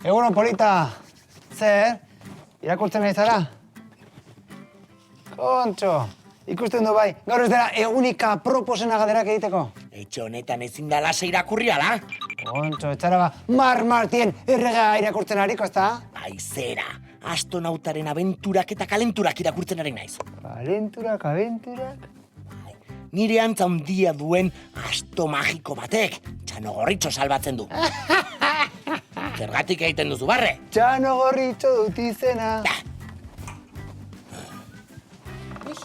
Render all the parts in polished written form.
Egunon, polita. Zer? Irakurtzen nahi zara? Kontxo, ikusten du bai, gaur ez dela egunika proposena galderak egiteko. Etxe honetan ezin da lasa irakurri ala? Kontxo, etxara ba, Martien errega irakurtzen hariko, ezta? Aizera, astronautaren abenturak eta kalenturak irakurtzen ari naiz. Kalenturak, abenturak? Nire antza handia duen asto magiko batek, Txanogorritxo salbatzen du. Zergatik egiten duzu barre? Txanogorritxo dut izena.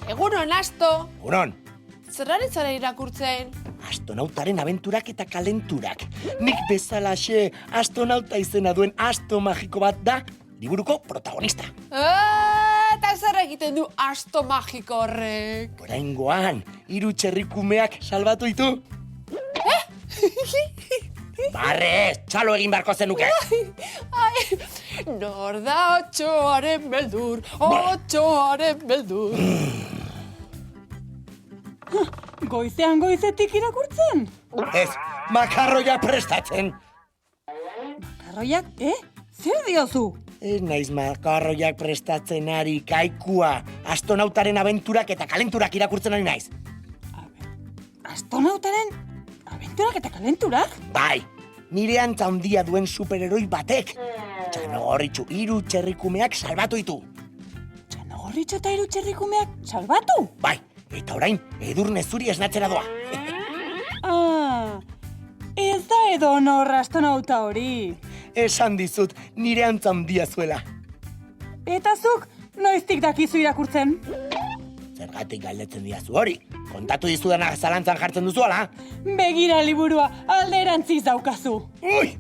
Egunon, Asto. Egunon, Zerrari zara irakurtzen? astronautaren abenturak eta kalenturak. Nik bezalaxe astronauta izena duen asto magiko bat da, liburuko protagonista. Eta zer egiten du Asto magiko horrek? Oraingoan, 3 txerrikumeak salbatu ditu. Barre, txalo egin beharko zenuke. Ai, nor da otxoaren beldur, otxoaren beldur. Goizean goizetik irakurtzen? Ez, makarroia prestatzen. Karroiak, Zer diozu? Ez naiz makarroiak prestatzen ari, kaikua. Astronautaren abenturak eta kalenturak irakurtzen ari naiz. Astronautaren abenturak eta kalenturak? Bai, nire antza handia duen superheroi batek. Txanogorritxu 3 txerrikumeak salbatu ditu. Txanogorritxo eta 3 txerrikumeak salbatu? Bai, eta orain, Edurne zuri esnatzera doa. Ez da edonor astronauta hori. Esan dizut, nire antza handia zuela. Eta zuk, noiztik dakizu irakurtzen? Zergatik galdetzen diazu hori? Kontatu dizudana zalantzan jartzen duzu, ala? Begira liburua, alderantziz daukazu. Ui,